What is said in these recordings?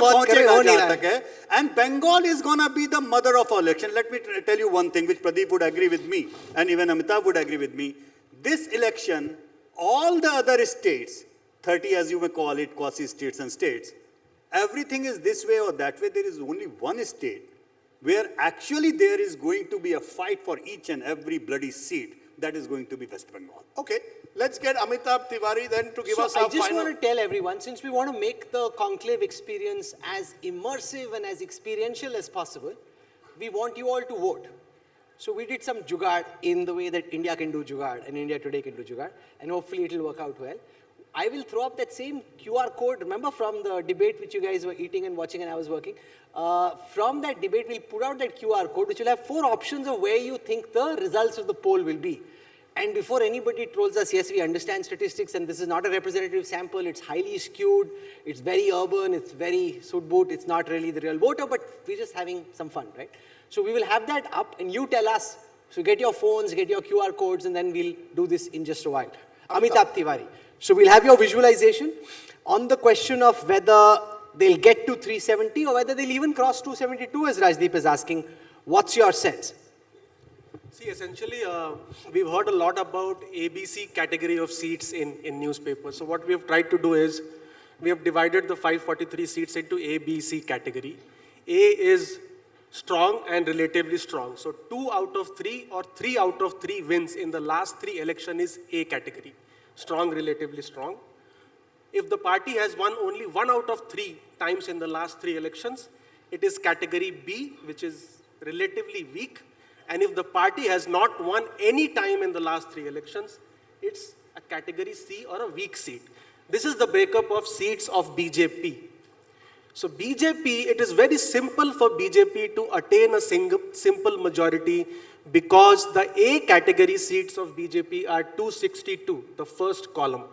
पहुंचेगा जहां तक है. And Bengal is going to be the mother of our election. Let me tell you one thing which Pradeep would agree with me and even Amitabh would agree with me. This election, all the other states, 30 as you may call it, quasi-states and states, everything is this way or that way. There is only one state where actually there is going to be a fight for each and every bloody seat. That is going to be West Bengal. Okay, let's get Amitabh Tiwari then to give us our I just final... want to tell everyone, since we want to make the conclave experience as immersive and as experiential as possible, we want you all to vote. So we did some jugaad in the way that India can do jugaad and India Today can do jugaad, and hopefully it will work out well. I will throw up that same QR code, remember from the debate which you guys were eating and watching and I was working. From that debate, we'll put out that QR code which will have 4 options of where you think the results of the poll will be. And before anybody trolls us, yes, we understand statistics and this is not a representative sample, it's highly skewed, it's very urban, it's very suit boot, it's not really the real voter, but we're just having some fun, right? So we will have that up and you tell us, so get your phones, get your QR codes and then we'll do this in just a while. Amitabh Tiwari. So we'll have your visualization on the question of whether they'll get to 370 or whether they'll even cross 272 as Rajdeep is asking. What's your sense? See, essentially, we've heard a lot about ABC category of seats in newspapers. So what we have tried to do is, we have divided the 543 seats into A, B, C category. A is strong and relatively strong. So 2 out of 3 or 3 out of 3 wins in the last 3 election is A category. Strong, relatively strong. If the party has won only 1 out of 3 times in the last 3 elections, it is category B, which is relatively weak. And if the party has not won any time in the last 3 elections, it's a category C or a weak seat. This is the breakup of seats of BJP. So BJP, it is very simple for BJP to attain a simple majority because the A category seats of BJP are 262, the first column,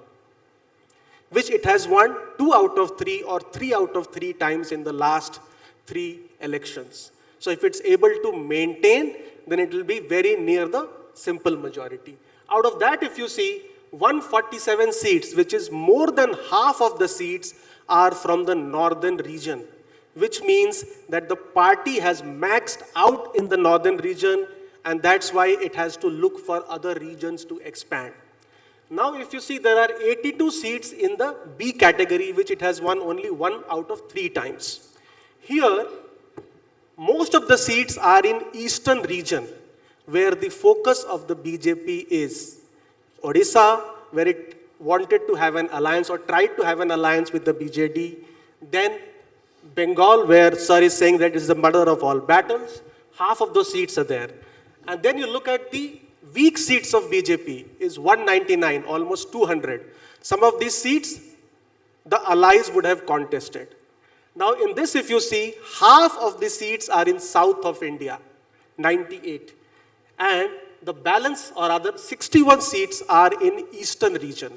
which it has won 2 out of 3 or 3 out of 3 times in the last 3 elections. So if it's able to maintain, then it will be very near the simple majority. Out of that, if you see, 147 seats, which is more than half of the seats, are from the northern region, which means that the party has maxed out in the northern region, and that's why it has to look for other regions to expand. Now, if you see, there are 82 seats in the B category, which it has won only 1 out of 3 times. Here, most of the seats are in eastern region, where the focus of the BJP is. Odisha, where it wanted to have an alliance or tried to have an alliance with the BJD. Then Bengal, where Sir is saying that it is the mother of all battles. Half of those seats are there. And then you look at the weak seats of BJP is 199, almost 200. Some of these seats, the allies would have contested. Now in this, if you see, half of the seats are in south of India, 98. And the balance, or other 61 seats are in eastern region.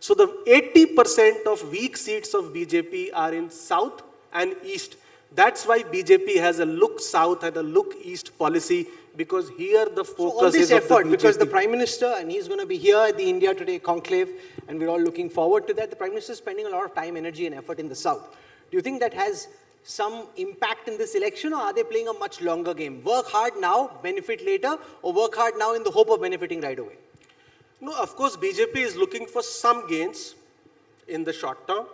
So the 80% of weak seats of BJP are in south and east. That's why BJP has a look south and a look east policy, because here the focus so all this is effort, because the Prime Minister, and he's going to be here at the India Today Conclave, and we're all looking forward to that. The Prime Minister is spending a lot of time, energy and effort in the south. Do you think that has some impact in this election, or are they playing a much longer game? Work hard now, benefit later, or work hard now in the hope of benefiting right away? No, of course, BJP is looking for some gains in the short term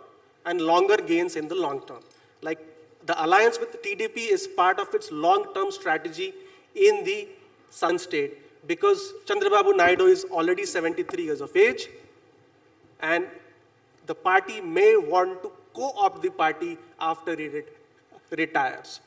and longer gains in the long term. Like the alliance with the TDP is part of its long-term strategy in the Sun state, because Chandrababu Naidu is already 73 years of age, and the party may want to co-opt the party after it retires.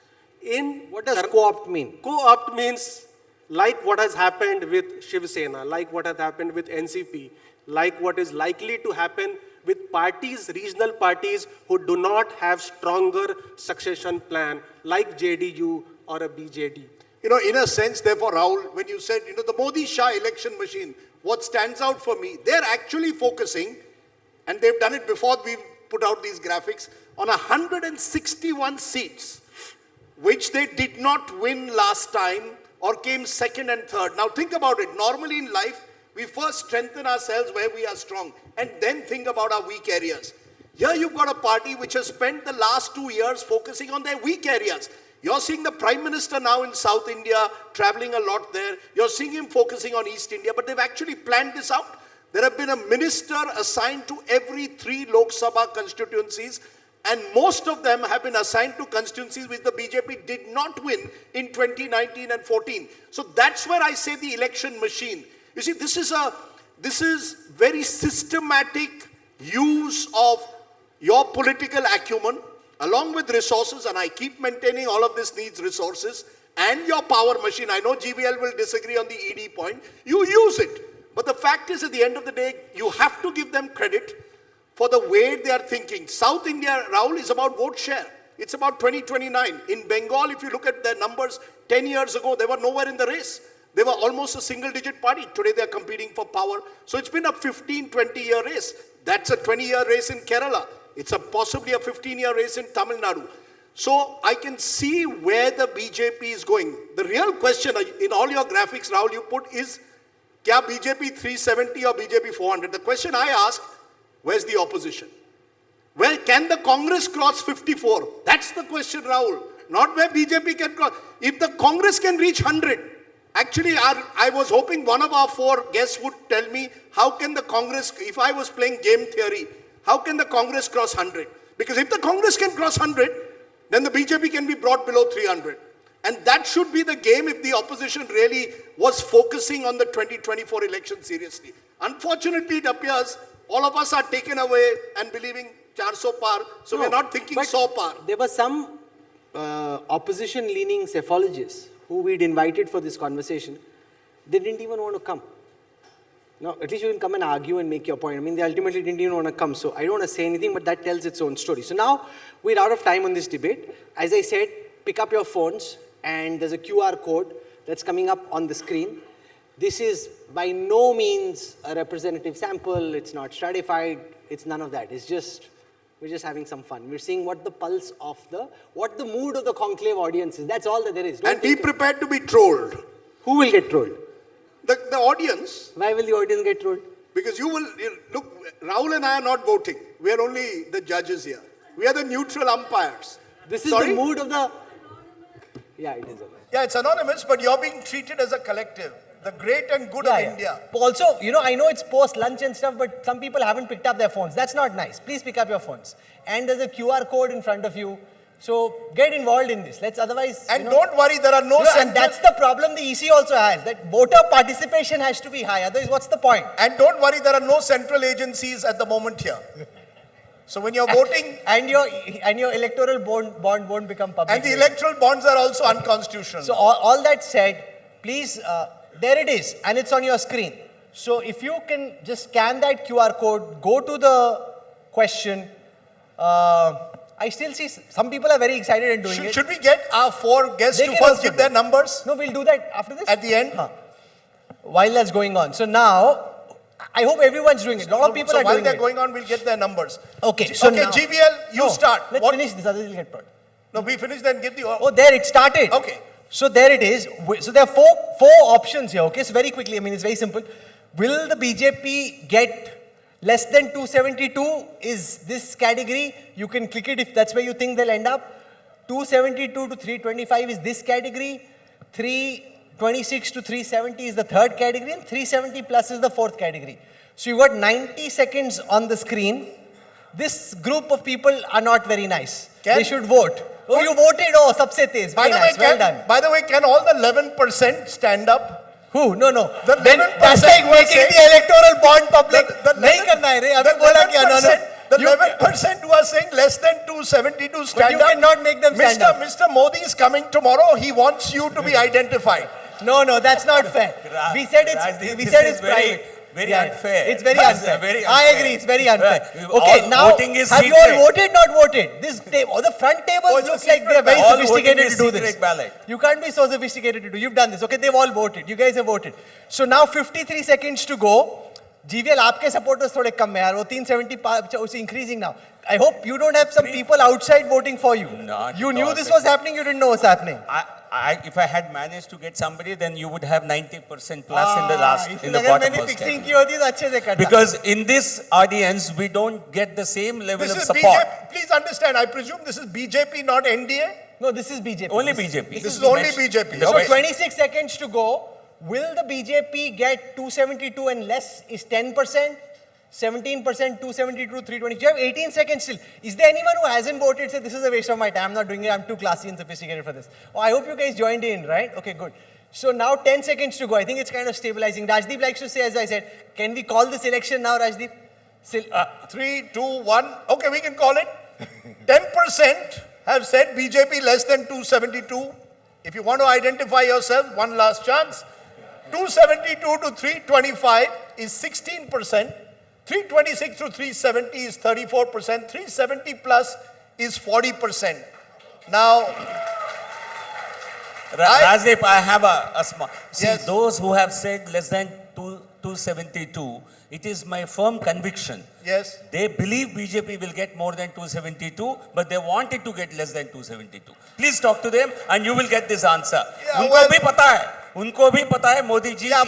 What does co-opt mean? Co-opt means like what has happened with Shiv Sena, like what has happened with NCP, like what is likely to happen with parties, regional parties who do not have stronger succession plan, like JDU or a BJD. You know, in a sense, therefore, Rahul, when you said, you know, the Modi-Shah election machine, what stands out for me, they're actually focusing, and they've done it before we put out these graphics, on 161 seats, which they did not win last time or came second and third. Now think about it. Normally in life, we first strengthen ourselves where we are strong and then think about our weak areas. Here you've got a party which has spent the last 2 years focusing on their weak areas. You're seeing the Prime Minister now in South India, traveling a lot there. You're seeing him focusing on East India, but they've actually planned this out. There have been a minister assigned to every 3 Lok Sabha constituencies, and most of them have been assigned to constituencies which the BJP did not win in 2019 and 14. So that's where I say the election machine. You see, this is very systematic use of your political acumen, along with resources, and I keep maintaining all of this needs resources, and your power machine. I know G.V.L. will disagree on the ED point. You use it. But the fact is, at the end of the day, you have to give them credit for the way they are thinking. South India, Rahul, is about vote share. It's about 2029. In Bengal, if you look at their numbers, 10 years ago, they were nowhere in the race. They were almost a single-digit party. Today, they are competing for power. So it's been a 15, 20-year race. That's a 20-year race in Kerala. It's possibly a 15-year race in Tamil Nadu. So I can see where the BJP is going. The real question in all your graphics, Rahul, you put is, kya BJP 370 or BJP 400? The question I ask, where's the opposition? Well, can the Congress cross 54? That's the question, Rahul. Not where BJP can cross. If the Congress can reach 100, actually, I was hoping one of our 4 guests would tell me, how can the Congress, if I was playing game theory, how can the Congress cross 100? Because if the Congress can cross 100, then the BJP can be brought below 300. And that should be the game if the opposition really was focusing on the 2024 election seriously. Unfortunately, it appears all of us are taken away and believing 400 par, so we're not thinking 100 par. There were some opposition-leaning psephologists who we'd invited for this conversation. They didn't even want to come. Now, at least you can come and argue and make your point. I mean, they ultimately didn't even want to come. So I don't want to say anything, but that tells its own story. So now we're out of time on this debate. As I said, pick up your phones, and there's a QR code that's coming up on the screen. This is by no means a representative sample. It's not stratified. It's none of that. It's just, we're just having some fun. We're seeing what the pulse of what the mood of the conclave audience is. That's all that there is. And be prepared to be trolled. Who will get trolled? The audience. Why will the audience get trolled? Because look, Rahul and I are not voting. We are only the judges here. We are the neutral umpires. This is the mood of the... Yeah, it is. Yeah, it's anonymous, but you're being treated as a collective. The great and good of India. Also, I know it's post-lunch and stuff, but some people haven't picked up their phones. That's not nice. Please pick up your phones. And there's a QR code in front of you. So get involved in this. Let's otherwise... And don't worry, there are no... And that's the problem the EC also has, that voter participation has to be high. Otherwise, what's the point? And don't worry, there are no central agencies at the moment here. So when you're voting... And your electoral bond won't become public. And the electoral bonds are also unconstitutional. So all that said, please, there it is. And it's on your screen. So if you can just scan that QR code, go to the question. I still see some people are very excited in doing it. Should we get our 4 guests to first give their numbers? No, we'll do that after this. At the end? While that's going on. So now, I hope everyone's doing it. A lot of people are doing it. While they're going on, we'll get their numbers. Okay, so now, G.V.L., you start. Let's finish this, otherwise we'll get brought. No, we finish then give the... Oh, there it started. Okay. So there it is. So there are four options here, okay? So very quickly, I mean, it's very simple. Will the BJP get less than 272 is this category. You can click it if that's where you think they'll end up. 272 to 325 is this category. 326 to 370 is the third category. And 370 plus is the fourth category. So you've got 90 seconds on the screen. This group of people are not very nice. They should vote. Oh, you voted. Oh, sabse tez. Very nice. Well done. By the way, can all the 11% stand up? Who? No. The 11% that's like making the electoral bond public. Nahi karna hai re. Abhi bola kya? No. The 11% who are saying less than 272 stand up. You cannot make them stand up. Mr. Modi is coming tomorrow. He wants you to be identified. No, that's not fair. We said it's private. Very unfair. It's very unfair. I agree, it's very unfair. Okay, now, voting is have you all voted, not voted? The front tables look like they're very sophisticated to do this. Ballot. You can't be so sophisticated to do. You've done this. Okay, they've all voted. You guys have voted. So now 53 seconds to go. G.V.L, आपके supporters थोड़े कम है यार. वो 370 it's increasing now. I hope you don't have some people outside voting for you. You knew this was happening. You didn't know what's happening. if I had managed to get somebody, then you would have 90% plus in the last, in the अगर bottom मैंने most fixing category. की होती तो अच्छे से करता. Because in this audience, we don't get the same level This of is support. BJP. Please understand, I presume this is BJP, not NDA? No, this is BJP. Only This- BJP. This is only BJP. So Okay. 26 seconds to go. Will the BJP get 272 and less is 10%? 17%, 272, 320. You have 18 seconds still. Is there anyone who hasn't voted, say, this is a waste of my time, I'm not doing it, I'm too classy and sophisticated for this? Oh, I hope you guys joined in, right? Okay, good. So now 10 seconds to go. I think it's kind of stabilizing. Rajdeep likes to say, as I said, can we call this election now, Rajdeep? 3, 2, 1. Okay, we can call it. 10% have said BJP less than 272. If you want to identify yourself, one last chance. 272 to 325 is 16%. 326 to 370 is 34%. 370 plus is 40%. Now, Rajdeep, I have a small. See, Yes. those who have said less than 272, it is my firm conviction. yes. They believe BJP will get more than 272, but they want it to get less than 272. Please talk to them and you will get this answer. Yeah, उनको well- भी पता है, उनको भी पता है Modi ji. Yeah,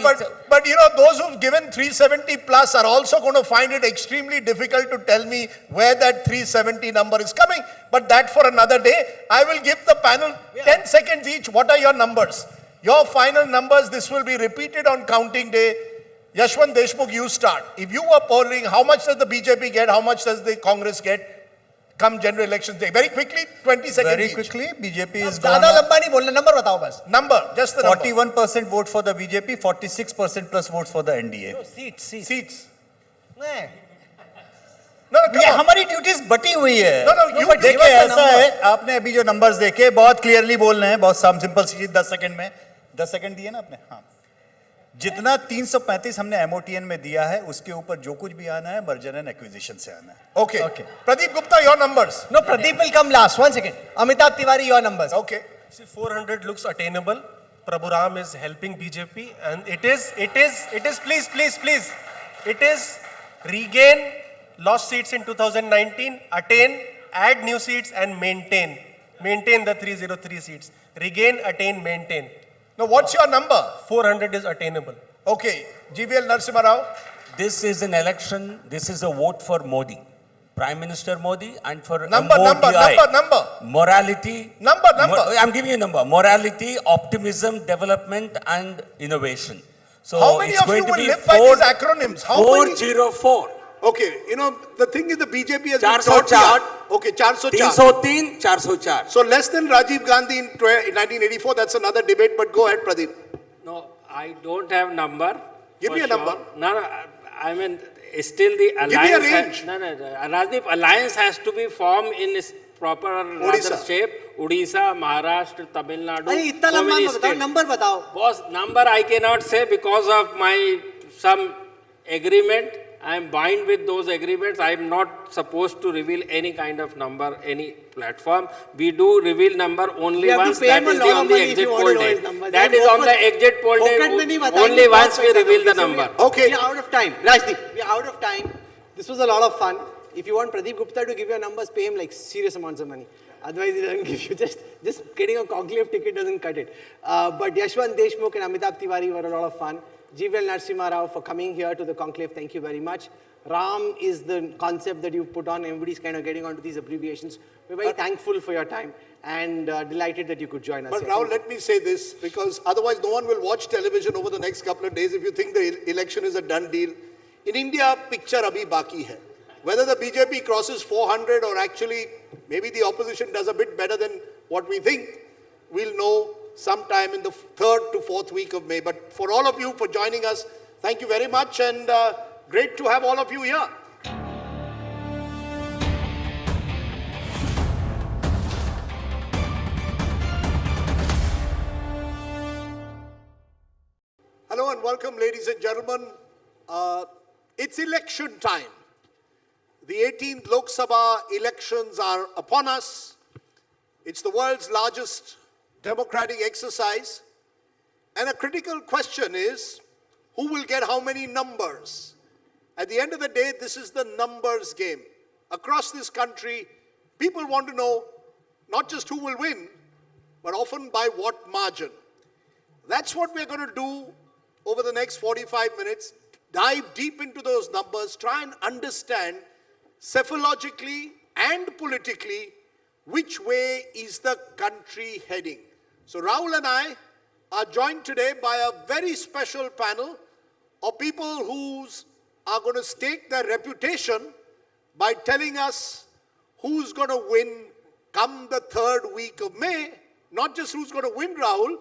but you know, those who've given 370 plus are also going to find it extremely difficult to tell me where that 370 number is coming. But that for another day. I will give the panel 10 seconds each. What are your numbers? Your final numbers, this will be repeated on counting day. Yashwant, Deshmukh, you start. If you were polling, how much does the BJP get? How much does the Congress get? Come general elections day. Very quickly, 20 seconds Very each. quickly, BJP is ज़्यादा gone. लंबा नहीं बोलना, number बताओ बस. Number, just the number. 41% vote for the BJP, 46% plus votes for the NDA. Seats. Seats. नहीं. No, no, ये come on. हमारी duties बटी हुई है. No, no, you देखिए give us the ऐसा number. है, आपने अभी जो नंबर्स देखे बहुत क्लियरली बोल रहे हैं, बहुत सिंपल सी चीज. 10 सेकंड में 10 सेकंड दिए ना आपने. हाँ, जितना 335 हमने MOTN में दिया है उसके ऊपर जो कुछ भी आना है मर्जर एंड एक्विजिशन से आना है. Okay. Pradeep Gupta, your numbers. No, Pradeep will come last. 1 second. Amitabh Tiwari, your numbers. Okay. See, 400 looks attainable. Prabhu Ram is helping BJP, and it is, please, it is regain lost seats in 2019, attain, add new seats, and maintain the 303 seats. Regain, attain, maintain. Now, what's your number? 400 is attainable. Okay. G.V.L. Narasimha Rao. This is an election, this is a vote for Modi. Prime Minister Modi and for Number. Morality. Number. I'm giving you a number. Morality, optimism, development and innovation. So How many it's of you going to will be live by these acronyms? How many? 404. Okay, you know, the thing is the BJP has been 404. taught the art. Okay, 404. 303, 404. So less than Rajiv Gandhi in 1984, that's another debate, but go ahead, Pradeep. No, I don't have number. Give for me a sure. number. No, I mean, still the alliance. Give me a range. Rajdeep, alliance has to be formed in its proper Odisha. rather shape. Odisha, Maharashtra, Tamil Nadu. अरे इतना so लंबा many मत बताओ, states. number बताओ. Boss, number I cannot say because of my some agreement. I am bound with those agreements. I am not supposed to reveal any kind of number, any platform. We do reveal number only We have to once. pay That him a is lot of on the money if exit you want poll to know day. his number. That They is on offer- the exit poll Pocket में नहीं day. बताएंगे, Only बहुत once we पैसा reveal the दोगे. So number. Okay. We are out of time. Rajdeep, we are out of time. This was a lot of fun. If you want Pradeep Gupta to give your numbers, pay him like serious amounts of money. Otherwise, he doesn't give you just getting a conclave ticket doesn't cut it. But Yashwant Deshmukh and Amitabh Tiwari were a lot of fun. G.V.L. Narasimha Rao for coming here to the conclave. Thank you very much. Ram is the concept that you put on. Everybody's kind of getting onto these abbreviations. We're very thankful for your time and delighted that you could join us. But here. now let me say this, because otherwise no one will watch television over the next couple of days if you think the election is a done deal. In India, picture abhi baki hai. Whether the BJP crosses 400 or actually maybe the opposition does a bit better than what we think, we'll know sometime in the 3rd to 4th week of May. But for all of you for joining us, thank you very much, and great to have all of you here. Hello and welcome, ladies and gentlemen. It's election time. The 18th Lok Sabha elections are upon us. It's the world's largest democratic exercise. And a critical question is, who will get how many numbers? At the end of the day, this is the numbers game. Across this country, people want to know not just who will win, but often by what margin. That's what we're going to do over the next 45 minutes. Dive deep into those numbers, try and understand psephologically and politically which way is the country heading. So Rahul and I are joined today by a very special panel of people who are going to stake their reputation by telling us who's going to win come the third week of May. Not just who's going to win, Rahul,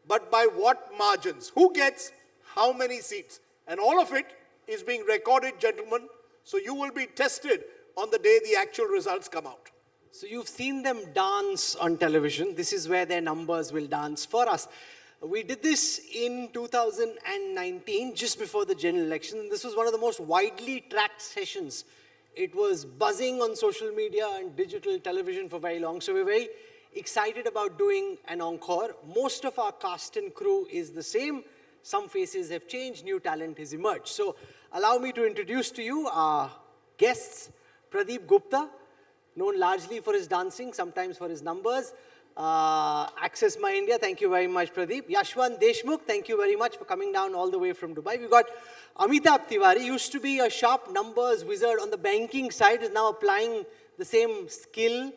but by what margins. Who gets how many seats? And all of it is being recorded, gentlemen, so you will be tested on the day the actual results come out. So you've seen them dance on television. This is where their numbers will dance for us. We did this in 2019, just before the general election. This was one of the most widely tracked sessions. It was buzzing on social media and digital television for very long. So we're very excited about doing an encore. Most of our cast and crew is the same. Some faces have changed, new talent has emerged. So allow me to introduce to you our guests. Pradeep Gupta, known largely for his dancing, sometimes for his numbers. Access My India, thank you very much, Pradeep. Yashwant Deshmukh, thank you very much for coming down all the way from Dubai. We've got Amitabh Tiwari, used to be a sharp numbers wizard on the banking side, is now applying the same skill,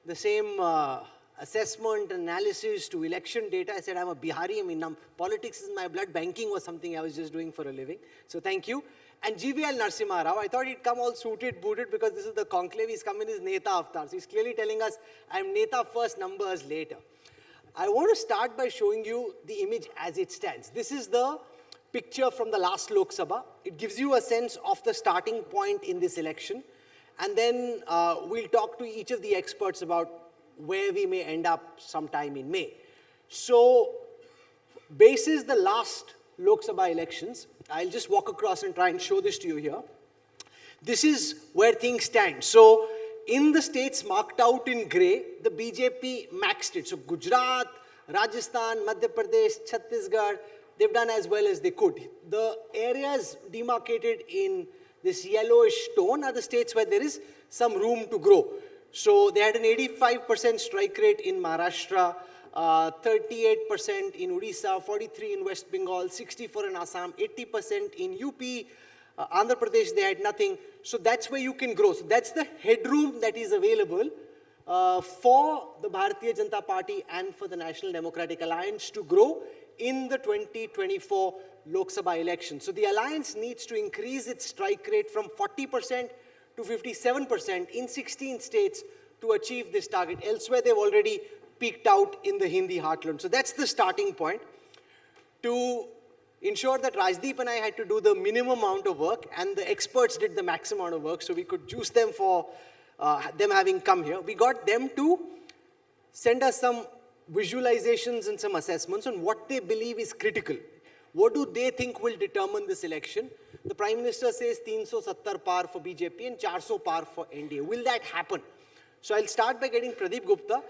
the same assessment, analysis to election data. I said, I'm a Bihari, politics is in my blood. Banking was something I was just doing for a living. So thank you. And G.V.L. Narasimha Rao, I thought he'd come all suited, booted, because this is the conclave. He's come in his Neta avatar. So he's clearly telling us, I'm Neta first, numbers later. I want to start by showing you the image as it stands. This is the picture from the last Lok Sabha. It gives you a sense of the starting point in this election. And then we'll talk to each of the experts about where we may end up sometime in May. So, basis the last Lok Sabha elections, I'll just walk across and try and show this to you here. This is where things stand. So, in the states marked out in grey, the BJP maxed it. So, Gujarat, Rajasthan, Madhya Pradesh, Chhattisgarh, they've done as well as they could. The areas demarcated in this yellowish tone are the states where there is some room to grow. So they had an 85% strike rate in Maharashtra, 38% in Odisha, 43% in West Bengal, 64% in Assam, 80% in UP, Andhra Pradesh, they had nothing. So that's where you can grow. So that's the headroom that is available for the Bharatiya Janata Party and for the National Democratic Alliance to grow in the 2024 Lok Sabha election. So the alliance needs to increase its strike rate from 40% to 57% in 16 states to achieve this target. Elsewhere, they've already peaked out in the Hindi heartland. So that's the starting point. To ensure that Rajdeep and I had to do the minimum amount of work and the experts did the maximum amount of work, so we could juice them for them having come here. We got them to send us some visualizations and some assessments on what they believe is critical. What do they think will determine this election? The Prime Minister says 370 par for BJP and 400 par for NDA. Will that happen? So I'll start by getting Pradeep Gupta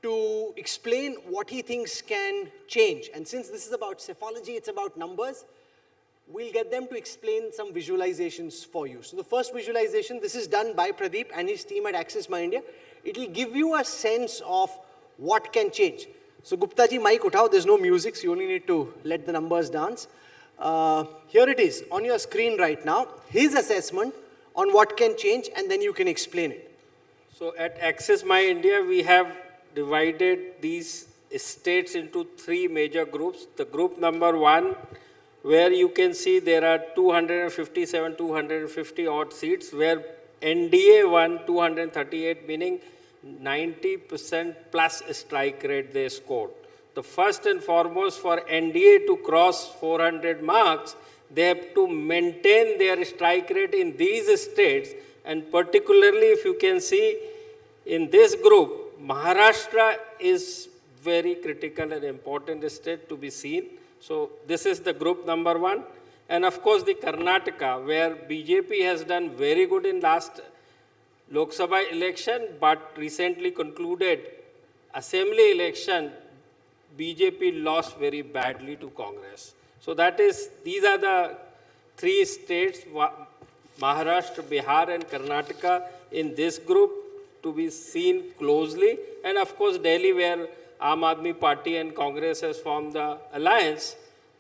to explain what he thinks can change. And since this is about psephology, it's about numbers, we'll get them to explain some visualizations for you. So the first visualization, this is done by Pradeep and his team at Access My India. It will give you a sense of what can change. So Gupta ji, mic uthao, there's no music, so you only need to let the numbers dance. Here it is on your screen right now, his assessment on what can change, and then you can explain it. So at Access My India, we have divided these states into three major groups. The group number 1, where you can see there are 257, 250 odd seats, where NDA won 238, meaning 90% plus strike rate they scored. The first and foremost, for NDA to cross 400 marks, they have to maintain their strike rate in these states, and particularly if you can see in this group, Maharashtra is very critical and important state to be seen. So this is the group number 1. And of course the Karnataka, where BJP has done very good in last Lok Sabha election, but recently concluded assembly election, BJP lost very badly to Congress. So that is, these are the three states, Maharashtra, Bihar and Karnataka in this group to be seen closely. And of course Delhi, where Aam Aadmi Party and Congress has formed the alliance.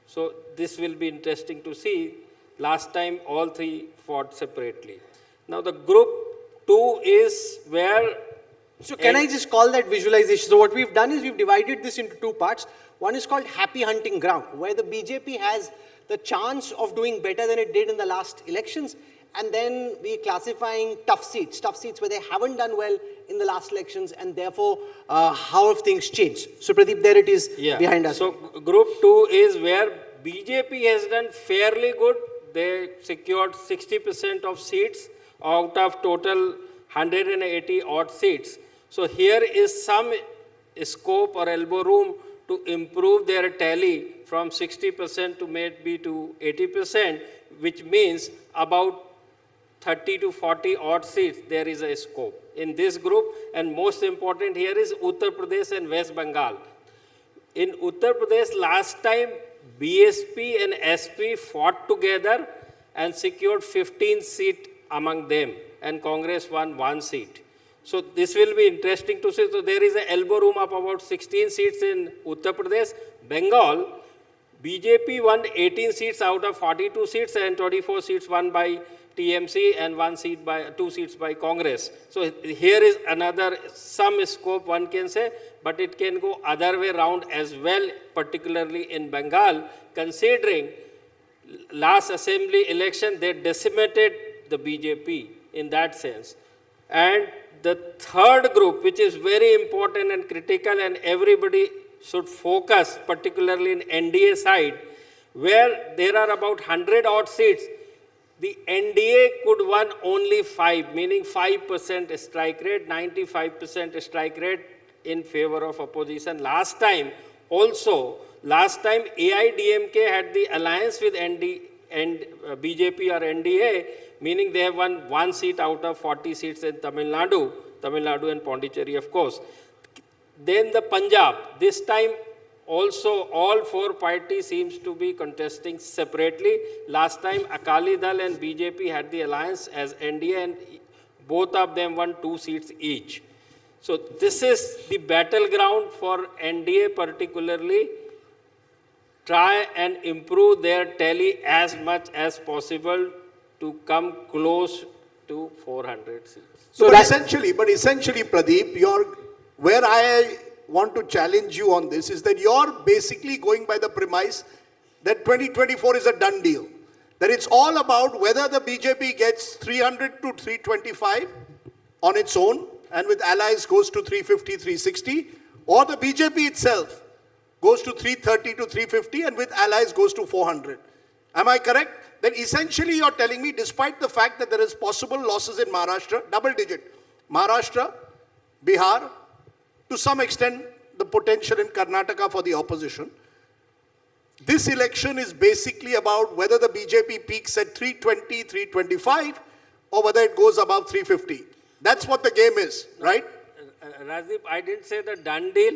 So this will be interesting to see. Last time all three fought separately. Now the group 2 is where... So can I just call that visualization? So what we've done is we've divided this into two parts. One is called happy hunting ground, where the BJP has the chance of doing better than it did in the last elections. And then we're classifying tough seats where they haven't done well in the last elections, and therefore, how have things changed? So Pradeep, there it is behind us. So group 2 is where BJP has done fairly good. They secured 60% of seats out of total 180 odd seats. So here is some scope or elbow room to improve their tally from 60% to maybe to 80%, which means about 30 to 40 odd seats, there is a scope in this group. And most important here is Uttar Pradesh and West Bengal. In Uttar Pradesh, last time BSP and SP fought together and secured 15 seats among them, and Congress won 1 seat. So this will be interesting to see. So there is an elbow room of about 16 seats in Uttar Pradesh. Bengal, BJP won 18 seats out of 42 seats, and 24 seats won by TMC and 2 seats by Congress. So here is another, some scope one can say, but it can go other way around as well, particularly in Bengal, considering last assembly election, they decimated the BJP in that sense. And the third group, which is very important and critical, and everybody should focus, particularly in NDA side, where there are about 100 odd seats, the NDA could win only 5, meaning 5% strike rate, 95% strike rate in favor of opposition. Last time AIDMK had the alliance with BJP or NDA, meaning they have won 1 seat out of 40 seats in Tamil Nadu and Pondicherry, of course. Then the Punjab, this time also all 4 parties seems to be contesting separately. Last time Akali Dal and BJP had the alliance as NDA, and both of them won 2 seats each. So this is the battleground for NDA particularly. Try and improve their tally as much as possible to come close to 400 seats. So but essentially, Pradeep, where I want to challenge you on this is that you're basically going by the premise that 2024 is a done deal. That it's all about whether the BJP gets 300 to 325 on its own and with allies goes to 350, 360, or the BJP itself goes to 330 to 350 and with allies goes to 400. Am I correct? That essentially you're telling me, despite the fact that there is possible losses in Maharashtra, double digit, Maharashtra, Bihar, to some extent the potential in Karnataka for the opposition, this election is basically about whether the BJP peaks at 320, 325, or whether it goes above 350. That's what the game is, right? Rajdip, I didn't say the done deal.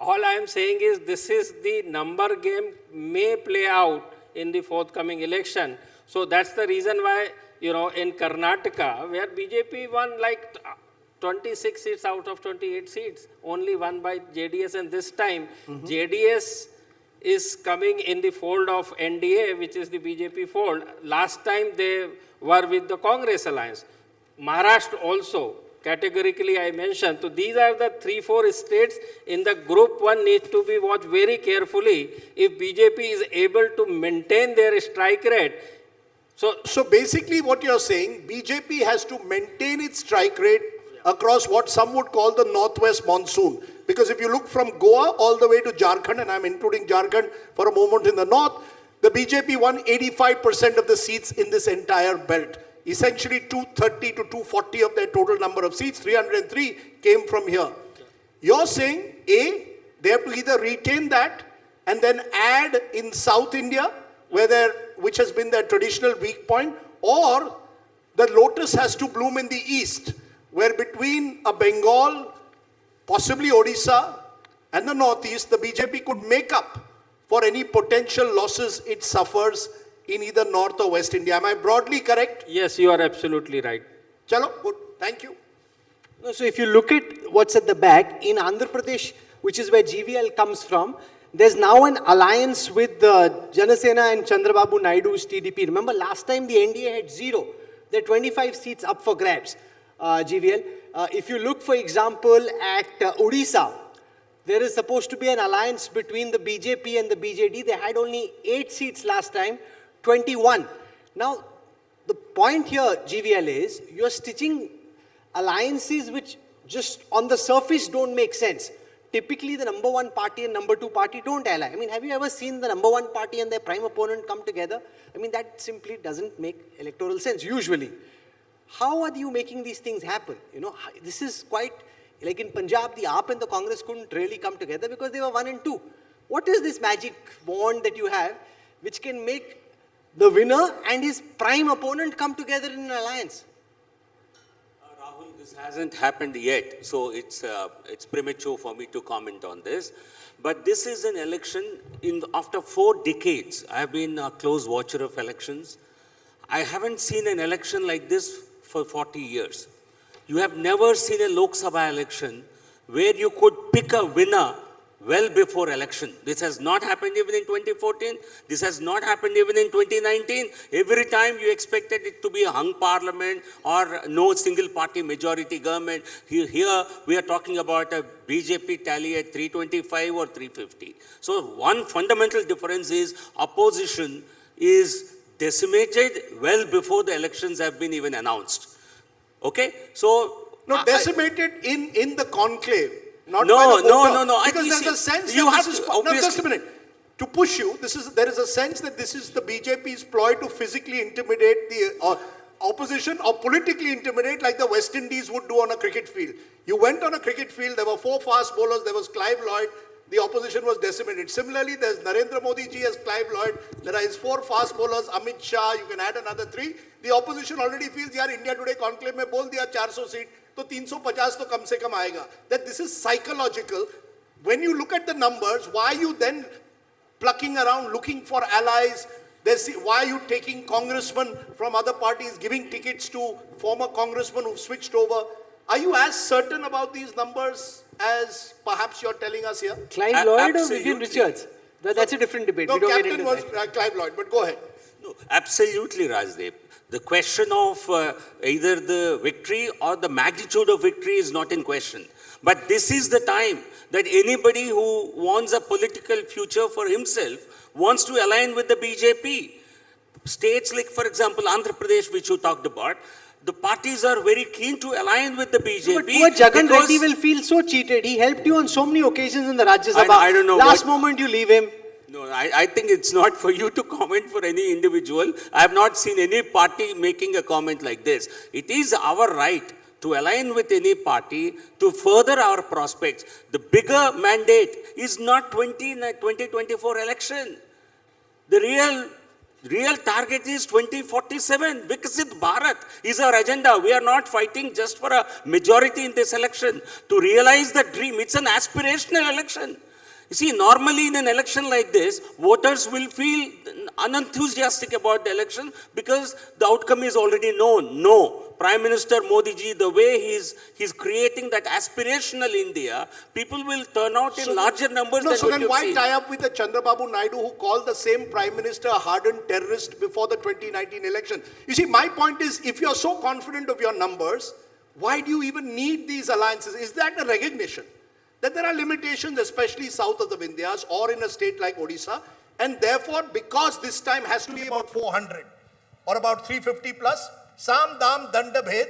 All I am saying is this is the number game may play out in the forthcoming election. So that's the reason why, in Karnataka, where BJP won like 26 seats out of 28 seats, only won by JDS, and this time JDS is coming in the fold of NDA, which is the BJP fold. Last time they were with the Congress alliance. Maharashtra also, categorically I mentioned. So these are the 3-4 states in the group 1 needs to be watched very carefully if BJP is able to maintain their strike rate. So basically what you're saying, BJP has to maintain its strike rate across what some would call the northwest monsoon. Because if you look from Goa all the way to Jharkhand, and I'm including Jharkhand for a moment in the north, the BJP won 85% of the seats in this entire belt. Essentially 230 to 240 of their total number of seats, 303 came from here. You're saying, A, they have to either retain that and then add in South India, which has been their traditional weak point, or the lotus has to bloom in the east, where between a Bengal, possibly Odisha, and the northeast, the BJP could make up for any potential losses it suffers in either North or West India. Am I broadly correct? Yes, you are absolutely right. Chalo, good. Thank you. No, so if you look at what's at the back, in Andhra Pradesh, which is where G.V.L. comes from, there's now an alliance with Janasena and Chandrababu Naidu's TDP. Remember, last time the NDA had 0. There are 25 seats up for grabs, G.V.L. If you look, for example, at Odisha, there is supposed to be an alliance between the BJP and the BJD. They had only 8 seats last time, 21. Now, the point here, G.V.L., is you're stitching alliances which just on the surface don't make sense. Typically, the number 1 party and number 2 party don't ally. I mean, have you ever seen the number 1 party and their prime opponent come together? I mean, that simply doesn't make electoral sense, usually. How are you making these things happen? You know, this is quite, like in Punjab, the AAP and the Congress couldn't really come together because they were 1 and 2. What is this magic wand that you have which can make the winner and his prime opponent come together in an alliance? Rahul, this hasn't happened yet, so it's premature for me to comment on this. But this is an election after 4 decades. I have been a close watcher of elections. I haven't seen an election like this for 40 years. You have never seen a Lok Sabha election where you could pick a winner well before election. This has not happened even in 2014. This has not happened even in 2019. Every time you expected it to be a hung parliament or no single party majority government. Here we are talking about a BJP tally at 325 or 350. So one fundamental difference is opposition is decimated well before the elections have been even announced. Okay? So no, decimated in the conclave. Not no, by the no, no. Because there's a sense you that have this is... to, No, just a minute. To push you, there is a sense that this is the BJP's ploy to physically intimidate the opposition or politically intimidate like the West Indies would do on a cricket field. You went on a cricket field, there were 4 fast bowlers, there was Clive Lloyd, the opposition was decimated. Similarly, there's Narendra Modi ji as Clive Lloyd, there are his 4 fast bowlers, Amit Shah, you can add another 3. The opposition already feels, yaar, India Today Conclave mein bol diya 400 seat. तो 350 तो कम से कम आएगा. That this is psychological. When you look at the numbers, why are you then plucking around looking for allies? Why are you taking congressmen from other parties, giving tickets to former congressmen who've switched over? Are you as certain about these numbers as perhaps you're telling us here? Clive Lloyd or Vivian Richards? That's a different debate. No, captain was Clive Lloyd, but go ahead. No, absolutely, Rajdeep. The question of either the victory or the magnitude of victory is not in question. But this is the time that anybody who wants a political future for himself wants to align with the BJP. States like, for example, Andhra Pradesh, which you talked about, the parties are very keen to align with the BJP. But poor Jagan Reddy will feel so cheated. He helped you on so many occasions in the Rajya Sabha. I don't know. Last moment you leave him. No, I think it's not for you to comment for any individual. I have not seen any party making a comment like this. It is our right to align with any party to further our prospects. The bigger mandate is not 2024 election. The real target is 2047. Vikasit Bharat is our agenda. We are not fighting just for a majority in this election. To realize the dream, it's an aspirational election. You see, normally in an election like this, voters will feel unenthusiastic about the election because the outcome is already known. No, Prime Minister Modi ji, the way he's creating that aspirational India, people will turn out in larger numbers than so what then you've why seen. tie up with the Chandrababu Naidu who called the same Prime Minister a hardened terrorist before the 2019 election? You see, my point is, if you're so confident of your numbers, why do you even need these alliances? Is that a recognition that there are limitations, especially south of the Vindhyas or in a state like Odisha, and therefore, because this time has to be about 400 or about 350 plus, Sam, Dam, Danda, Bhed,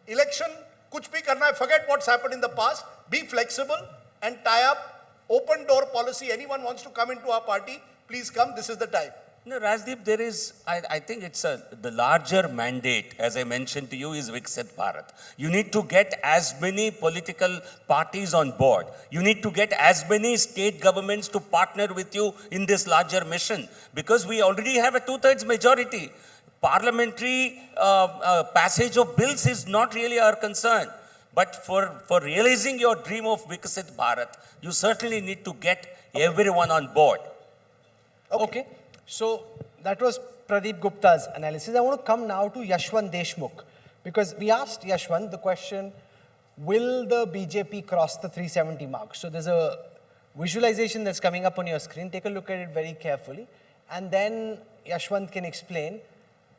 election, kuch bhi karna hai, forget what's happened in the past, be flexible and tie up, open door policy. Anyone wants to come into our party, please come, this is the time. No, Rajdeep, there is, I think it's the larger mandate, as I mentioned to you, is Viksit Bharat. You need to get as many political parties on board. You need to get as many state governments to partner with you in this larger mission, because we already have a 2/3 majority. Parliamentary passage of bills is not really our concern. But for realizing your dream of Viksit Bharat, you certainly need to get everyone on board. Okay. So that was Pradeep Gupta's analysis. I want to come now to Yashwant Deshmukh, because we asked Yashwant the question, will the BJP cross the 370 mark? So there's a visualization that's coming up on your screen. Take a look at it very carefully. And then Yashwant can explain,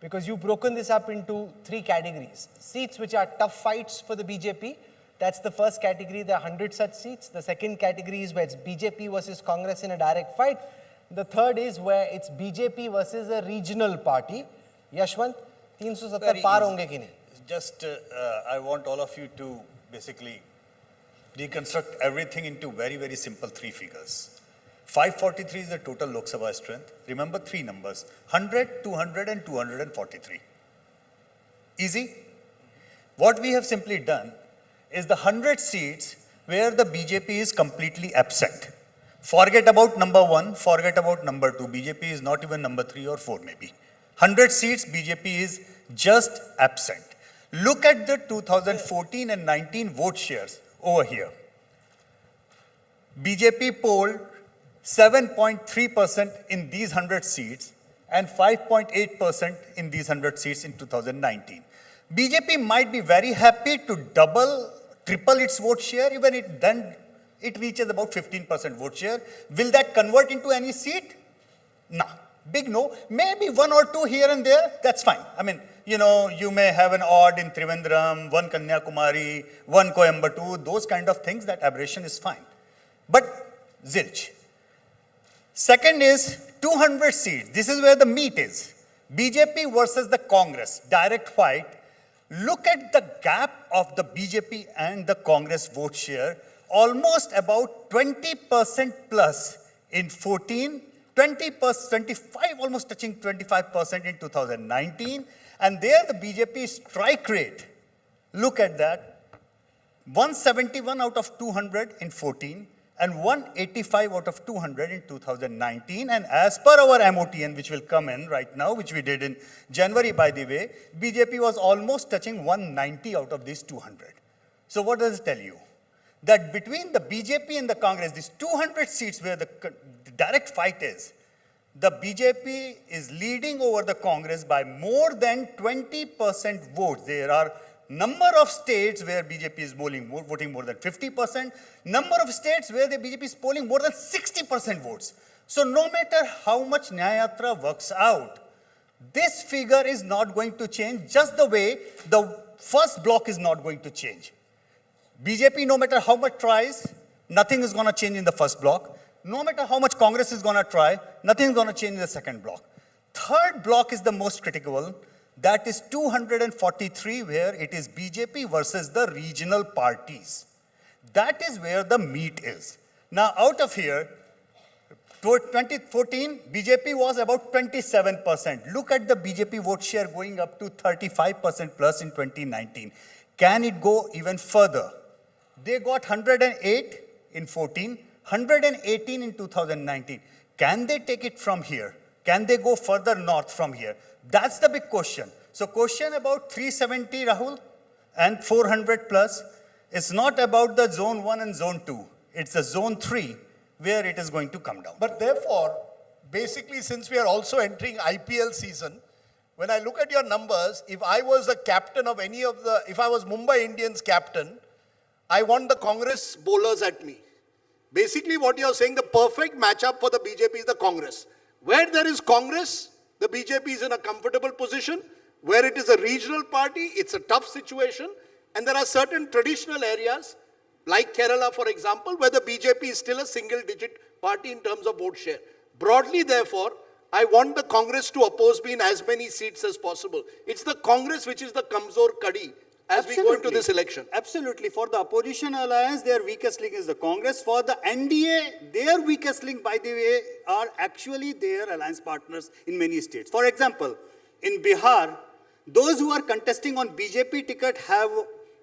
because you've broken this up into 3 categories. Seats which are tough fights for the BJP. That's the first category, there are 100 such seats. The second category is where it's BJP versus Congress in a direct fight. The third is where it's BJP versus a regional party. Yashwant, 370 paar honge ki nahi? Just, I want all of you to basically deconstruct everything into very, very simple 3 figures. 543 is the total Lok Sabha strength. Remember 3 numbers, 100, 200 and 243. Easy? What we have simply done is the 100 seats where the BJP is completely absent. Forget about number 1, forget about number 2. BJP is not even number 3 or 4 maybe. 100 seats, BJP is just absent. Look at the 2014 and 19 vote shares over here. BJP polled 7.3% in these 100 seats and 5.8% in these 100 seats in 2019. BJP might be very happy to triple its vote share, even it reaches about 15% vote share. Will that convert into any seat? No. Big no. Maybe 1 or 2 here and there, that's fine. I mean, you know, you may have an odd in Trivandrum, 1 Kanyakumari, 1 Coimbatore, those kind of things, that aberration is fine. But zilch. Second is 200 seats. This is where the meat is. BJP versus the Congress, direct fight. Look at the gap of the BJP and the Congress vote share, almost about 20% plus in 14, 20%, 25, almost touching 25% in 2019. And there the BJP strike rate, look at that, 171 out of 200 in 14 and 185 out of 200 in 2019. And as per our MOTN, which will come in right now, which we did in January, by the way, BJP was almost touching 190 out of these 200. So what does it tell you? That between the BJP and the Congress, these 200 seats where the direct fight is, the BJP is leading over the Congress by more than 20% votes. There are number of states where BJP is voting more than 50%, number of states where the BJP is polling more than 60% votes. So no matter how much Nyayatra works out, this figure is not going to change, just the way the first block is not going to change. BJP, no matter how much tries, nothing is going to change in the first block. No matter how much Congress is going to try, nothing is going to change in the second block. Third block is the most critical. That is 243, where it is BJP versus the regional parties. That is where the meat is. Now, out of here, toward 2014, BJP was about 27%. Look at the BJP vote share going up to 35% plus in 2019. Can it go even further? They got 108 in 14, 118 in 2019. Can they take it from here? Can they go further north from here? That's the big question. So question about 370, Rahul, and 400 plus, is not about the zone 1 and zone 2. It's the zone 3 where it is going to come down. But therefore, basically, since we are also entering IPL season, when I look at your numbers, if I was a captain of any of the, if I was Mumbai Indians captain, I want the Congress bowlers at me. Basically, what you're saying, the perfect matchup for the BJP is the Congress. Where there is Congress, the BJP is in a comfortable position. Where it is a regional party, it's a tough situation. And there are certain traditional areas, like Kerala, for example, where the BJP is still a single-digit party in terms of vote share. Broadly, therefore, I want the Congress to oppose me in as many seats as possible. It's the Congress which is the Kamzor Kadi as we go into this election. Absolutely. For the opposition alliance, their weakest link is the Congress. For the NDA, their weakest link, by the way, are actually their alliance partners in many states. For example, in Bihar, those who are contesting on BJP ticket have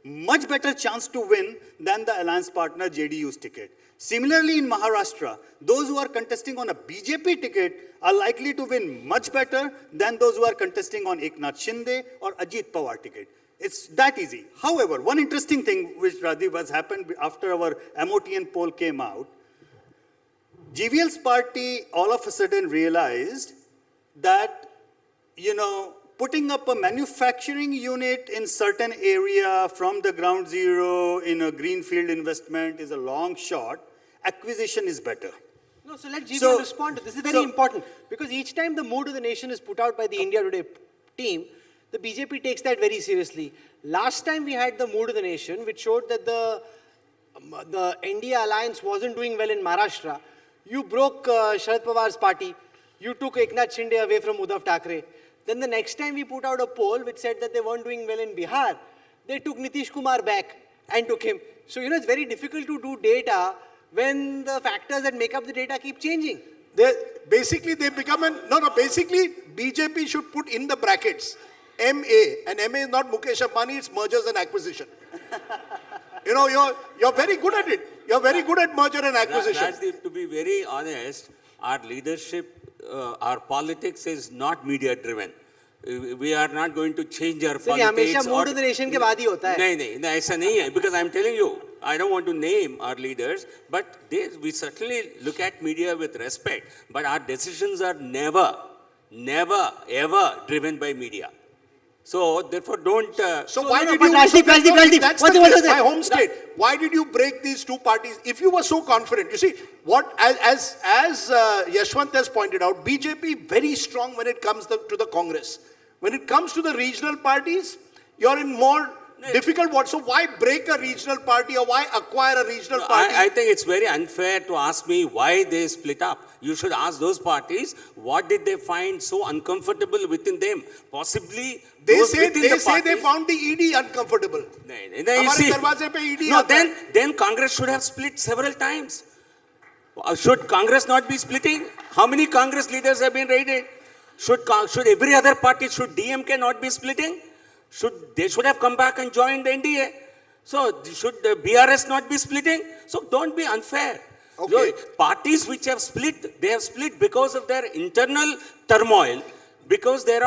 much better chance to win than the alliance partner JDU's ticket. Similarly, in Maharashtra, those who are contesting on a BJP ticket are likely to win much better than those who are contesting on Eknath Shinde or Ajit Pawar ticket. It's that easy. However, one interesting thing which Rajiv has happened after our MOTN poll came out, G.V.L's party all of a sudden realized that, putting up a manufacturing unit in certain area from the ground zero in a greenfield investment is a long shot. Acquisition is better. No, so let G.V.L. So- respond to this. This is very important because each time the mood of the nation is put out by the India Today team, the BJP takes that very seriously. Last time we had the mood of the nation, which showed that the NDA alliance wasn't doing well in Maharashtra. You broke Sharad Pawar's party. You took Eknath Shinde away from Uddhav Thackeray. Then the next time we put out a poll which said that they weren't doing well in Bihar, they took Nitish Kumar back and took him. So, it's very difficult to do data when the factors that make up the data keep changing. Basically, BJP should put in the brackets MA, and MA is not Mukesh Ambani, it's mergers and acquisition. You're very good at it. You're very good at merger and acquisition. Rajdeep, to be very honest, our leadership, our politics is not media driven. We are not going to change our politics. हमेशा mood of the nation के बाद ही होता है. नहीं, ऐसा नहीं है. Because I'm telling you, I don't want to name our leaders, but we certainly look at media with respect. But our decisions are never, ever driven by media. So therefore, don't. So why did but you? Rajdeep, That's what the was case, it? my home state. Why did you break these two parties? If you were so confident, you see what as Yashwant has pointed out, BJP very strong when it comes to the Congress. When it comes to the regional parties, you're in more difficult what? So why break a regional party or why acquire a regional party? I think it's very unfair to ask me why they split up. You should ask those parties, what did they find so uncomfortable within them? Possibly they say they found the ED uncomfortable. You see, no, then Congress should have split several times. Should Congress not be splitting? How many Congress leaders have been raided? Should every other party, should DMK not be splitting? They should have come back and joined the NDA. So should the BRS not be splitting? So don't be unfair. Okay. So, parties which have split, they have split because of their internal turmoil, because their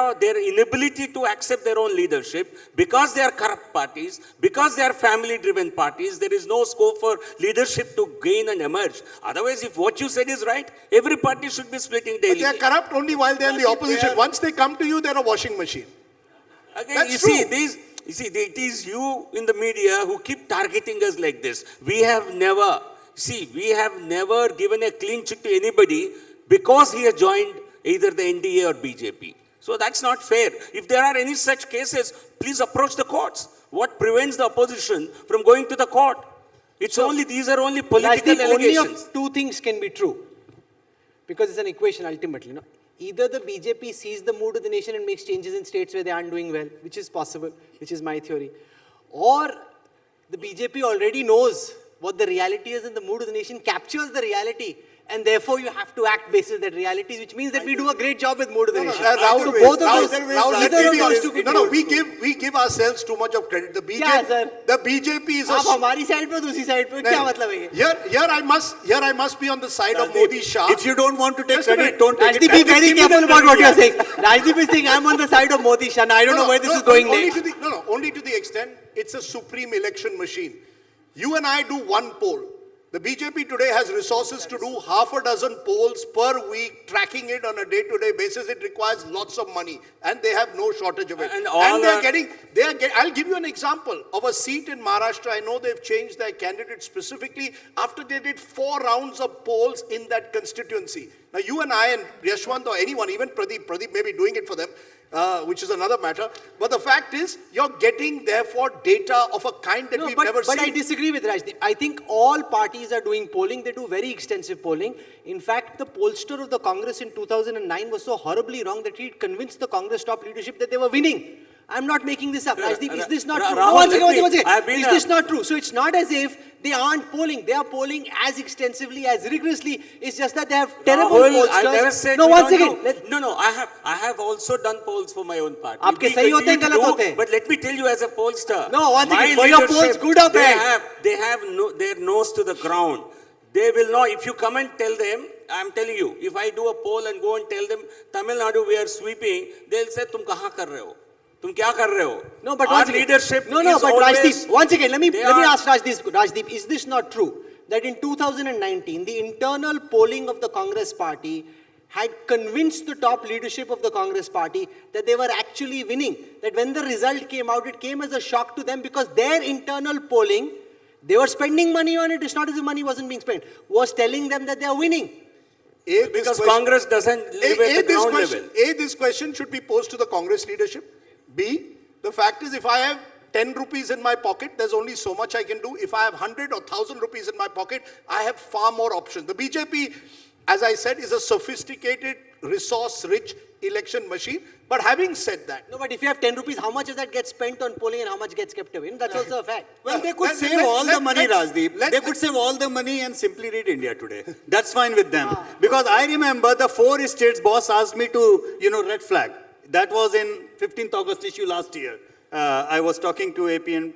inability to accept their own leadership, because they are corrupt parties, because they are family-driven parties. There is no scope for leadership to gain and emerge. Otherwise, if what you said is right, every party should be splitting daily. They are corrupt only while they are in the opposition. Once they come to you, they are a washing machine. Again, That's you true. see, it is you in the media who keep targeting us like this. We have never given a clean chit to anybody because he has joined either the NDA or BJP. So that's not fair. If there are any such cases, please approach the courts. What prevents the opposition from going to the court? These are only political allegations. Only of two things can be true. Because it's an equation ultimately. Either the BJP sees the mood of the nation and makes changes in states where they aren't doing well, which is possible, which is my theory. Or the BJP already knows what the reality is and the mood of the nation captures the reality. And therefore you have to act basis that reality, which means that we do a great job with mood of the nation. Rahul, So both of those, Rahul, either of those two could no, be we give ourselves too much of credit. The क्या sir? BJP is a. आप हमारी side पे दूसरी side पे क्या मतलब है ये? Here I must be on the side of Modi Shah. If you don't want to take Just a credit, minute. don't take Rajdeep, be it. very careful about what you are saying. Rajdeep is saying I'm on the side of Modi Shah. Now, I don't know where this is going next. Only to the extent it's a supreme election machine. You and I do one poll. The BJP today has resources to do half a dozen polls per week, tracking it on a day-to-day basis. It requires lots of money, and they have no shortage of it. And I'll give you an example of a seat in Maharashtra. I know they've changed their candidate specifically after they did 4 rounds of polls in that constituency. Now, you and I and Yashwant or anyone, even Pradeep may be doing it for them, which is another matter. But the fact is, you're getting, therefore, data of a kind that we've never seen. But I disagree with Rajdeep. I think all parties are doing polling. They do very extensive polling. In fact, the pollster of the Congress in 2009 was so horribly wrong that he convinced the Congress top leadership that they were winning. I'm not making this up. Rajdeep, is this not true? Rahul, One second. Is this not true? So it's not as if they aren't polling. They are polling as extensively, as rigorously. It's just that they have terrible pollsters. I never said no, we one don't second. know. I have also done polls for my own party. आपके सही होते हैं, गलत होते हैं. But let me tell you, as a pollster, No, one second. my Were your leadership, polls good or bad? They have their nose to the ground. They will know. If you come and tell them, I'm telling you, if I do a poll and go and tell them, Tamil Nadu, we are sweeping, they'll say, तुम कहाँ कर रहे हो? तुम क्या कर रहे हो? No, but our leadership but is always, Rajdeep, once again, let me ask Rajdeep, is this not true? That in 2019, the internal polling of the Congress party had convinced the top leadership of the Congress party that they were actually winning. That when the result came out, it came as a shock to them because their internal polling, they were spending money on it, it's not as if money wasn't being spent, was telling them that they are winning. Because Congress doesn't live at the ground level. This question should be posed to the Congress leadership. B, the fact is if I have 10 rupees in my pocket, there's only so much I can do. If I have 100 or 1,000 rupees in my pocket, I have far more options. The BJP, as I said, is a sophisticated, resource-rich election machine. But having said that... No, but if you have 10 rupees, how much of that gets spent on polling and how much gets kept away? That's also a fact. Well, they could save all the money, Rajdeep. They could save all the money and simply read India Today. That's fine with them. Because I remember the 4 states boss asked me to, red flag. That was in 15th August issue last year. I was talking to AP and,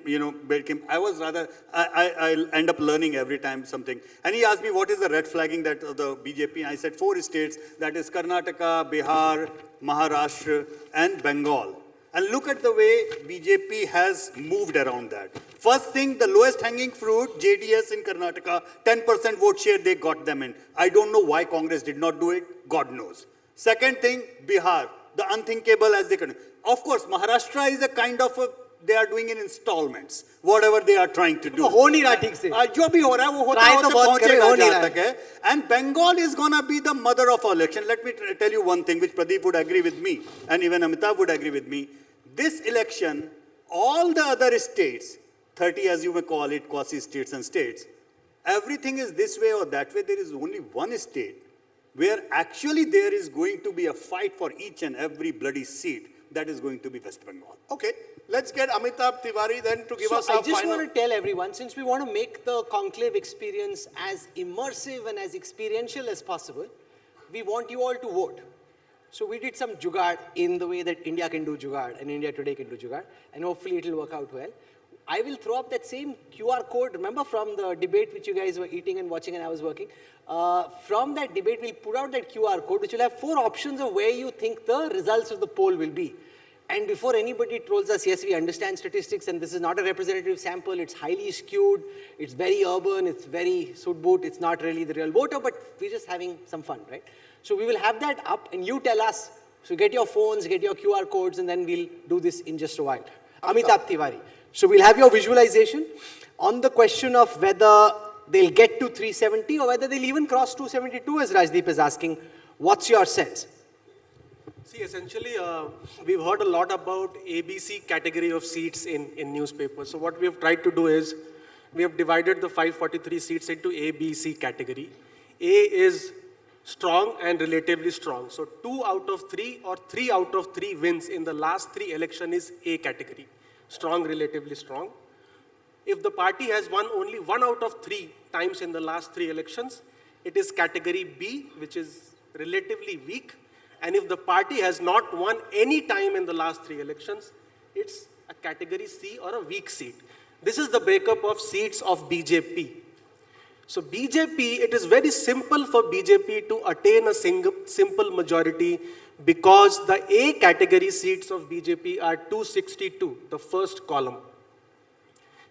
I was rather, I end up learning every time something. And he asked me, what is the red flagging that the BJP? I said 4 states, that is Karnataka, Bihar, Maharashtra, and Bengal. And look at the way BJP has moved around that. First thing, the lowest hanging fruit, JDS in Karnataka, 10% vote share, they got them in. I don't know why Congress did not do it, God knows. Second thing, Bihar, the unthinkable as they can. Of course, Maharashtra is a kind of they are doing in installments, whatever they are trying to do. हो नहीं रहा ठीक से. जो भी हो रहा है वो होता होता पहुंचेगा जहाँ तक है. And Bengal is going to be the mother of our election. Let me tell you one thing which Pradeep would agree with me and even Amitabh would agree with me. This election, all the other states, 30 as you may call it, quasi-states and states, everything is this way or that way. There is only one state where actually there is going to be a fight for each and every bloody seat. That is going to be West Bengal. Okay, let's get Amitabh Tiwari then to give us our I just final... want to tell everyone, since we want to make the conclave experience as immersive and as experiential as possible, we want you all to vote. So we did some jugaad in the way that India can do jugaad and India Today can do jugaad, and hopefully it will work out well. I will throw up that same QR code, remember from the debate which you guys were eating and watching and I was working? From that debate, we'll put out that QR code which will have 4 options of where you think the results of the poll will be. And before anybody trolls us, yes, we understand statistics and this is not a representative sample, it's highly skewed, it's very urban, it's very suit boot, it's not really the real voter, but we're just having some fun, right? So we will have that up and you tell us, so get your phones, get your QR codes and then we'll do this in just a while. Amitabh Tiwari. So we'll have your visualization on the question of whether they'll get to 370 or whether they'll even cross 272 as Rajdeep is asking. What's your sense? See, essentially, we've heard a lot about ABC category of seats in newspapers. So what we have tried to do is, we have divided the 543 seats into A, B, C category. A is strong and relatively strong. So 2 out of 3 or 3 out of 3 wins in the last 3 election is A category. Strong, relatively strong. If the party has won only 1 out of 3 times in the last 3 elections, it is category B, which is relatively weak. And if the party has not won any time in the last 3 elections, it's a category C or a weak seat. This is the breakup of seats of BJP. So BJP, it is very simple for BJP to attain a simple majority because the A category seats of BJP are 262, the first column,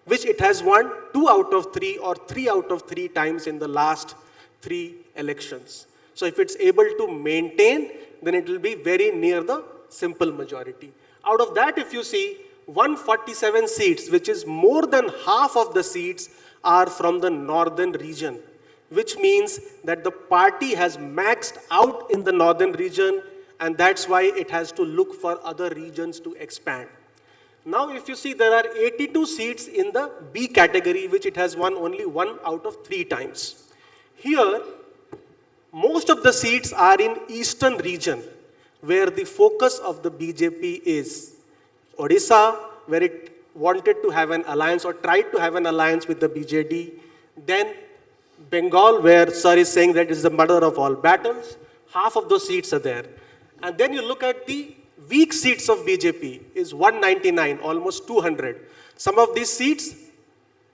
which it has won 2 out of 3 or 3 out of 3 times in the last 3 elections. So if it's able to maintain, then it will be very near the simple majority. Out of that, if you see, 147 seats, which is more than half of the seats, are from the northern region, which means that the party has maxed out in the northern region, and that's why it has to look for other regions to expand. Now, if you see, there are 82 seats in the B category, which it has won only 1 out of 3 times. Here, most of the seats are in eastern region, where the focus of the BJP is. Odisha, where it wanted to have an alliance or tried to have an alliance with the BJD. Then Bengal, where Sir is saying that it is the mother of all battles. Half of those seats are there. And then you look at the weak seats of BJP is 199, almost 200. Some of these seats,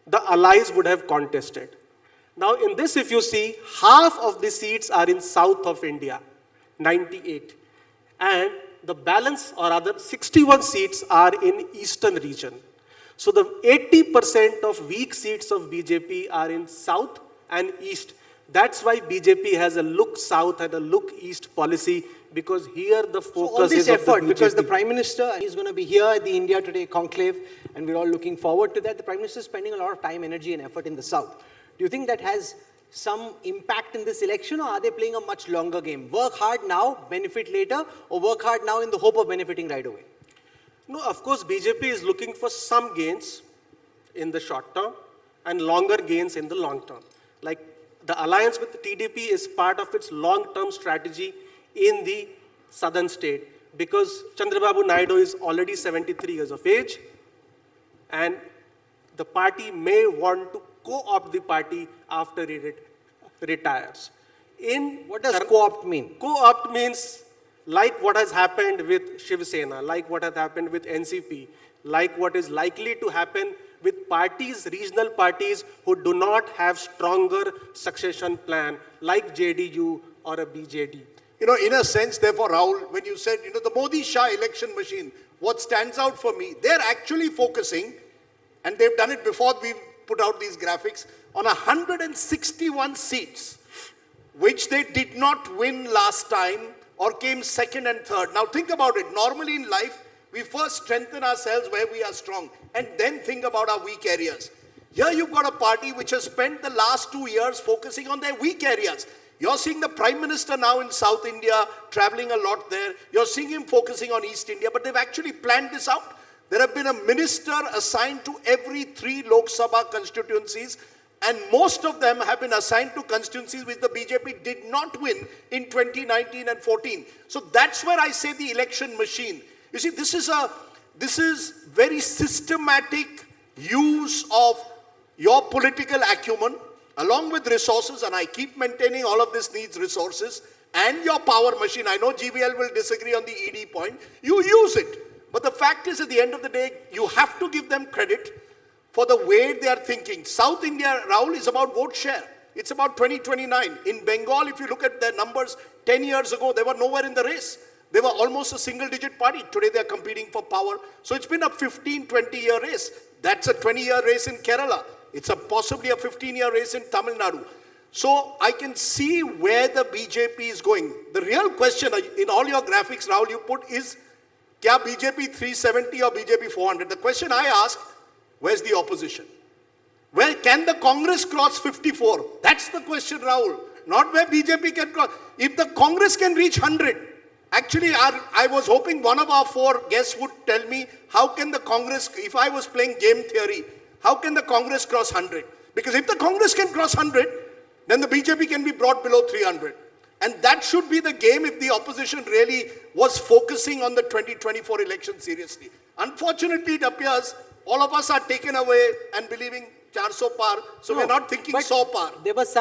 the allies would have contested. Now in this, if you see, half of the seats are in south of India, 98. And the balance, or other 61 seats are in eastern region. So the 80% of weak seats of BJP are in south and east. That's why BJP has a look south and a look east policy, because here the focus all this is of the effort, because the BJP. Prime Minister is going to be here at the India Today Conclave, and we're all looking forward to that. The Prime Minister is spending a lot of time, energy, and effort in the South. Do you think that has some impact in this election, or are they playing a much longer game? Work hard now, benefit later, or work hard now in the hope of benefiting right away? No, of course, BJP is looking for some gains in the short term and longer gains in the long term. Like the alliance with TDP is part of its long-term strategy in the southern state, because Chandrababu Naidu is already 73 years of age, and the party may want to co-opt the party after he retires. What does co-opt mean? Co-opt means like what has happened with Shiv Sena, like what has happened with NCP, like what is likely to happen with parties, regional parties who do not have stronger succession plan, like JDU or a BJD. You know, in a sense, therefore, Rahul, when you said, you know, the Modi-Shah election machine, what stands out for me, they're actually focusing, and they've done it before we put out these graphics, on 161 seats, which they did not win last time or came second and third. Now think about it. Normally in life, we first strengthen ourselves where we are strong and then think about our weak areas. Here you've got a party which has spent the last 2 years focusing on their weak areas. You're seeing the Prime Minister now in South India, traveling a lot there. You're seeing him focusing on East India, but they've actually planned this out. There have been a minister assigned to every 3 Lok Sabha constituencies, and most of them have been assigned to constituencies which the BJP did not win in 2019 and 14. So that's where I say the election machine. You see, this is very systematic use of your political acumen along with resources, and I keep maintaining all of this needs resources, and your power machine. I know G.V.L. will disagree on the ED point. You use it. But the fact is, at the end of the day, you have to give them credit for the way they are thinking. South India, Rahul, is about vote share. It's about 2029. In Bengal, if you look at their numbers, 10 years ago, they were nowhere in the race. They were almost a single-digit party. Today, they're competing for power. So it's been a 15, 20-year race. That's a 20-year race in Kerala. It's possibly a 15-year race in Tamil Nadu. So I can see where the BJP is going. The real question in all your graphics, Rahul, you put is, kya BJP 370 or BJP 400? The question I ask, where's the opposition? Well, can the Congress cross 54? That's the question, Rahul. Not where BJP can cross. If the Congress can reach 100, actually, I was hoping one of our 4 guests would tell me, how can the Congress, if I was playing game theory, how can the Congress cross 100? Because if the Congress can cross 100, then the BJP can be brought below 300. And that should be the game if the opposition really was focusing on the 2024 election seriously. Unfortunately, it appears all of us are taken away and believing 400 par, so we're not thinking 100 par. There was some